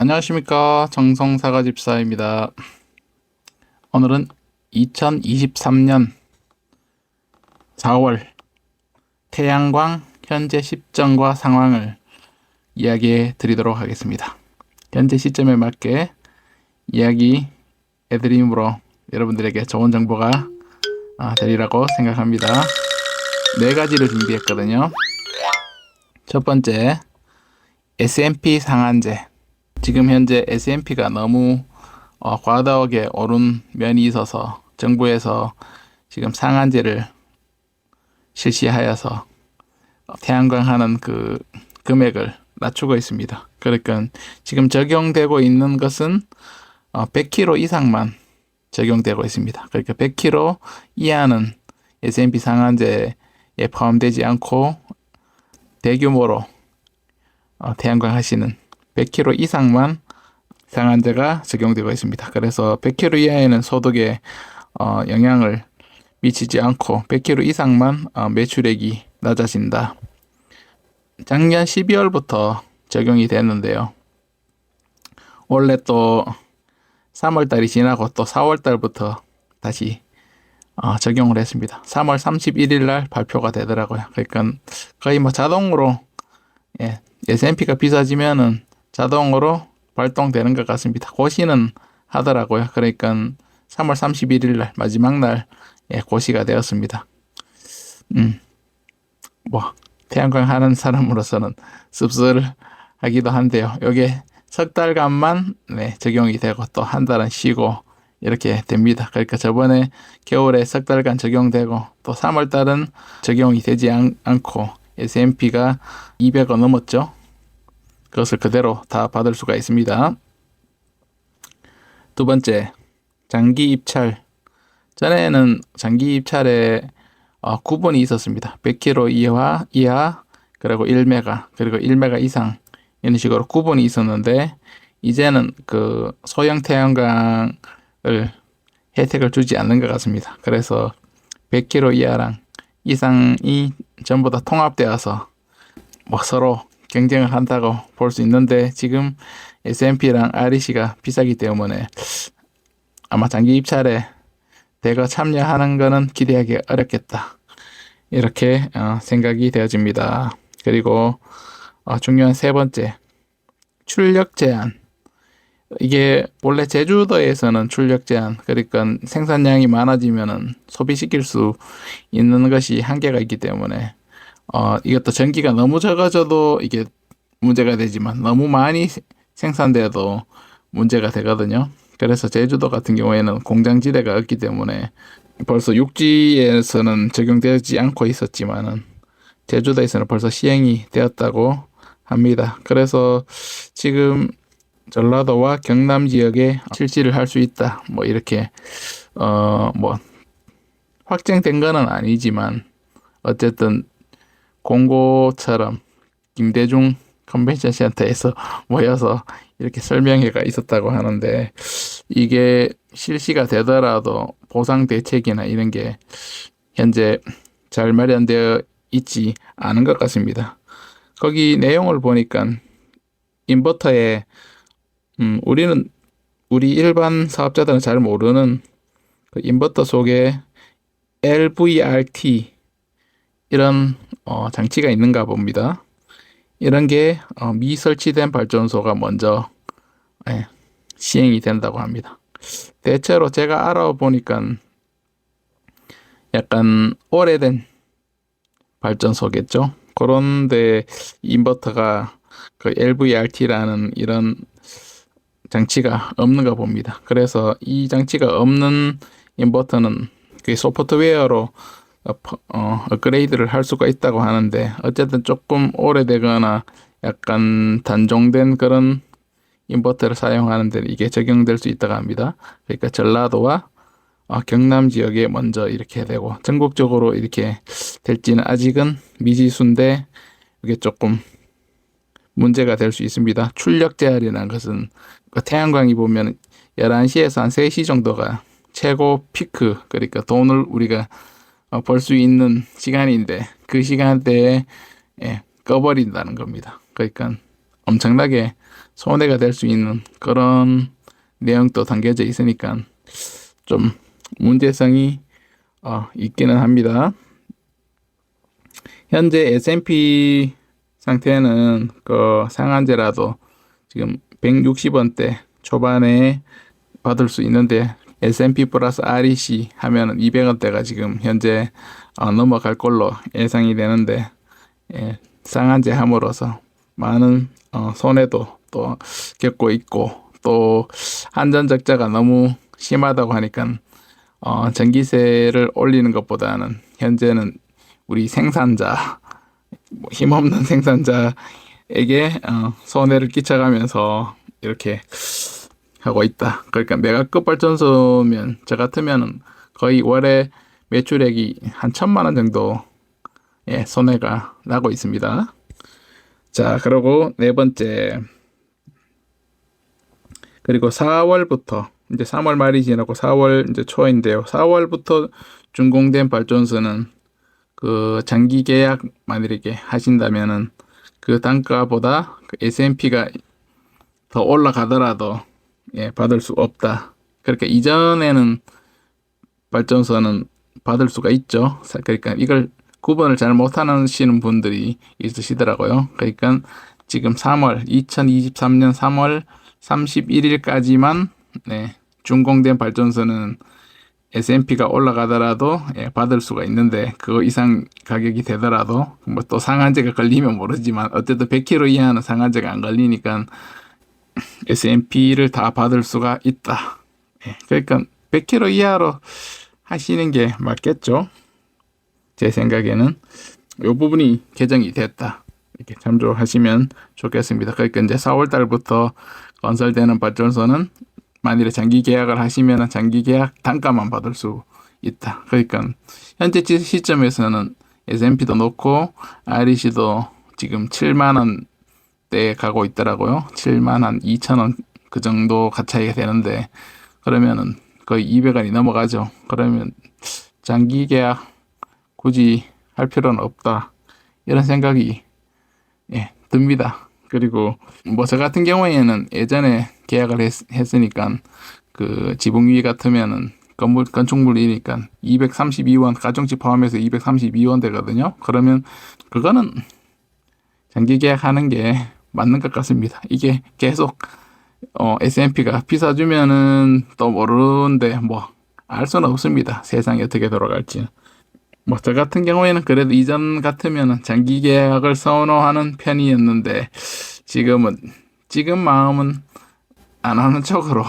안녕하십니까, 정성사과집사입니다. 오늘은 2023년 4월 태양광 현재 시점과 상황을 이야기해 드리도록 하겠습니다. 현재 시점에 맞게 이야기 해드림으로 여러분들에게 좋은 정보가 되리라고 생각합니다. 네 가지를 준비했거든요. 첫 번째, S&P 상한제. 지금 현재 S&P가 너무 과다하게 오른 면이 있어서 정부에서 지금 상한제를 실시하여서 태양광 하는 그 금액을 낮추고 있습니다. 그러니까 지금 적용되고 있는 것은 100kg 이상만 적용되고 있습니다. 그러니까 100kg 이하는 S&P 상한제에 포함되지 않고 대규모로 태양광 하시는 100kg 이상만 상한제가 적용되고 있습니다. 그래서 100kg 이하에는 소득에 영향을 미치지 않고 100kg 이상만 매출액이 낮아진다. 작년 12월부터 적용이 됐는데요. 원래 또 3월달이 지나고 또 4월달부터 다시 적용을 했습니다. 3월 31일 날 발표가 되더라고요. 그러니까 거의 뭐 자동으로 S&P가 비싸지면은 자동으로 발동되는 것 같습니다. 고시는 하더라고요. 그러니까 3월 31일 날 마지막 날 고시가 되었습니다. 뭐 태양광 하는 사람으로서는 씁쓸하기도 한데요. 이게 석 달간만 적용이 되고 또 한 달은 쉬고 이렇게 됩니다. 그러니까 저번에 겨울에 석 달간 적용되고 또 3월 달은 적용이 되지 않고 S&P가 200원 넘었죠. 그것을 그대로 다 받을 수가 있습니다. 두 번째, 장기 입찰. 전에는 장기 입찰에 구분이 있었습니다. 100kg 이하 그리고 1메가 그리고 1메가 이상 이런 식으로 구분이 있었는데 이제는 그 소형 태양광을 혜택을 주지 않는 것 같습니다. 그래서 100kg 이하랑 이상이 전부 다 통합되어서 뭐 서로 경쟁을 한다고 볼 수 있는데 지금 S&P랑 REC가 비싸기 때문에 아마 장기 입찰에 대거 참여하는 거는 기대하기 어렵겠다. 이렇게 생각이 되어집니다. 그리고 중요한 세 번째, 출력 제한. 이게 원래 제주도에서는 출력 제한, 그러니까 생산량이 많아지면은 소비시킬 수 있는 것이 한계가 있기 때문에 이것도 전기가 너무 적어져도 이게 문제가 되지만 너무 많이 생산돼도 문제가 되거든요. 그래서 제주도 같은 경우에는 공장지대가 없기 때문에 벌써 육지에서는 적용되지 않고 있었지만은 제주도에서는 벌써 시행이 되었다고 합니다. 그래서 지금 전라도와 경남 지역에 실시를 할 수 있다. 뭐 이렇게 뭐 확정된 거는 아니지만 어쨌든 공고처럼 김대중 컨벤션 센터에서 모여서 이렇게 설명회가 있었다고 하는데 이게 실시가 되더라도 보상 대책이나 이런 게 현재 잘 마련되어 있지 않은 것 같습니다. 거기 내용을 보니까 인버터에 우리 일반 사업자들은 잘 모르는 그 인버터 속에 LVRT 이런 장치가 있는가 봅니다. 이런 게 미설치된 발전소가 먼저 시행이 된다고 합니다. 대체로 제가 알아보니까 약간 오래된 발전소겠죠. 그런데 인버터가 그 LVRT라는 이런 장치가 없는가 봅니다. 그래서 이 장치가 없는 인버터는 그 소프트웨어로 업그레이드를 할 수가 있다고 하는데 어쨌든 조금 오래되거나 약간 단종된 그런 인버터를 사용하는 데 이게 적용될 수 있다고 합니다. 그러니까 전라도와 경남 지역에 먼저 이렇게 되고 전국적으로 이렇게 될지는 아직은 미지수인데 이게 조금 문제가 될 수 있습니다. 출력 제한이라는 것은 태양광이 보면 11시에서 한 3시 정도가 최고 피크, 그러니까 돈을 우리가 벌 수 있는 시간인데 그 시간대에 꺼버린다는 겁니다. 그러니까 엄청나게 손해가 될 수 있는 그런 내용도 담겨져 있으니까 좀 문제성이 있기는 합니다. 현재 S&P 상태는 그 상한제라도 지금 160원대 초반에 받을 수 있는데 S&P 플러스 REC 하면은 200원대가 지금 현재 넘어갈 걸로 예상이 되는데, 예, 상한제 함으로써 많은 손해도 또 겪고 있고, 또 한전적자가 너무 심하다고 하니까 전기세를 올리는 것보다는 현재는 우리 생산자, 뭐 힘없는 생산자에게 손해를 끼쳐가면서 이렇게 하고 있다. 그러니까 메가급 발전소면 저 같으면은 거의 월에 매출액이 한 1,000만 원 정도 손해가 나고 있습니다. 자, 그리고 네 번째, 그리고 4월부터 이제 3월 말이 지나고 4월 이제 초인데요. 4월부터 준공된 발전소는 그 장기 계약 만약에 하신다면은 그 단가보다 그 S&P가 더 올라가더라도 받을 수 없다. 그러니까 이전에는 발전소는 받을 수가 있죠. 그러니까 이걸 구분을 잘 못하시는 분들이 있으시더라고요. 그러니까 지금 2023년 3월 31일까지만 준공된 발전소는 S&P가 올라가더라도 받을 수가 있는데, 그 이상 가격이 되더라도 뭐 또 상한제가 걸리면 모르지만 어쨌든 100km 이하는 상한제가 안 걸리니까 S&P를 다 받을 수가 있다. 그러니까 100km 이하로 하시는 게 맞겠죠. 제 생각에는 이 부분이 개정이 됐다. 이렇게 참조하시면 좋겠습니다. 그러니까 이제 4월 달부터 건설되는 발전소는 만일에 장기 계약을 하시면 장기 계약 단가만 받을 수 있다. 그러니까 현재 시점에서는 S&P도 놓고 REC도 지금 7만 원대에 가고 있더라고요. 7만 한 2천 원 그 정도 차이가 되는데, 그러면은 거의 200원이 넘어가죠. 그러면 장기 계약 굳이 할 필요는 없다. 이런 생각이 듭니다. 그리고 뭐 저 같은 경우에는 예전에 계약을 했으니까 그 지붕위 같으면은 건축물이니까 232원 가중치 포함해서 232원 되거든요. 그러면 그거는 장기 계약하는 게 맞는 것 같습니다. 이게 계속 S&P가 비싸주면은 또 모르는데 뭐 알 수는 없습니다. 세상이 어떻게 돌아갈지. 뭐 저 같은 경우에는 그래도 이전 같으면은 장기 계약을 선호하는 편이었는데, 지금 마음은 안 하는 쪽으로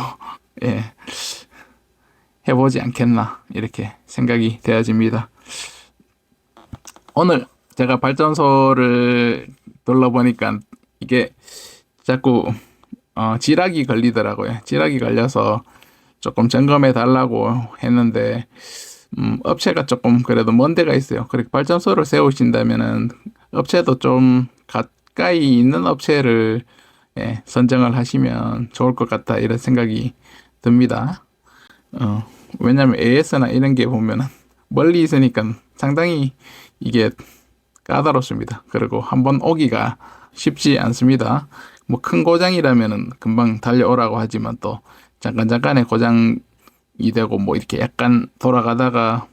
해보지 않겠나 이렇게 생각이 되어집니다. 오늘 제가 발전소를 둘러보니까 이게 자꾸 지락이 걸리더라고요. 지락이 걸려서 조금 점검해 달라고 했는데 업체가 조금 그래도 먼 데가 있어요. 그리고 발전소를 세우신다면은 업체도 좀 가까이 있는 업체를 선정을 하시면 좋을 것 같다, 이런 생각이 듭니다. 왜냐면 AS나 이런 게 보면은 멀리 있으니까 상당히 이게 까다롭습니다. 그리고 한번 오기가 쉽지 않습니다. 뭐 큰 고장이라면은 금방 달려오라고 하지만 또 잠깐의 고장이 되고 뭐 이렇게 약간 돌아가다가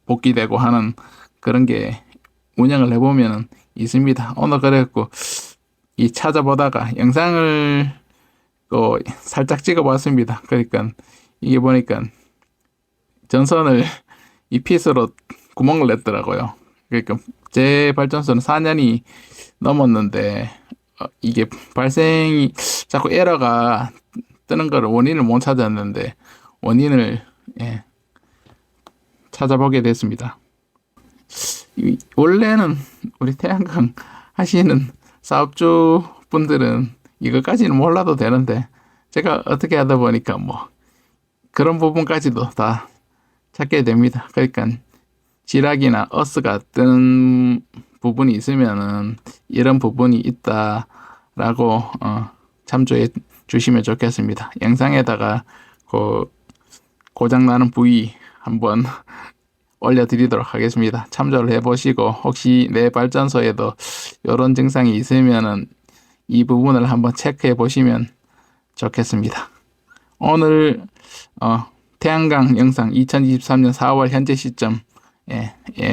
복귀되고 하는 그런 게 운영을 해보면은 있습니다. 오늘 그래갖고 이 찾아보다가 영상을 살짝 찍어봤습니다. 그러니까 이게 보니까 전선을 이 핏으로 구멍을 냈더라고요. 그러니까 제 발전소는 4년이 넘었는데 이게 발생이 자꾸 에러가 뜨는 거를 원인을 못 찾았는데 원인을 찾아보게 됐습니다. 원래는 우리 태양광 하시는 사업주 분들은 이것까지는 몰라도 되는데 제가 어떻게 하다 보니까 뭐 그런 부분까지도 다 찾게 됩니다. 그러니까 지락이나 어스가 뜨는 부분이 있으면은 이런 부분이 있다라고 참조해 주시면 좋겠습니다. 영상에다가 고장 나는 부위 한번 올려드리도록 하겠습니다. 참조를 해보시고 혹시 내 발전소에도 이런 증상이 있으면은 이 부분을 한번 체크해 보시면 좋겠습니다. 오늘 태양광 영상 2023년 4월 현재 시점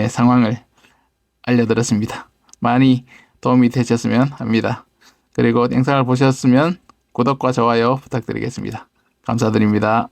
상황을 알려드렸습니다. 많이 도움이 되셨으면 합니다. 그리고 영상을 보셨으면 구독과 좋아요 부탁드리겠습니다. 감사드립니다.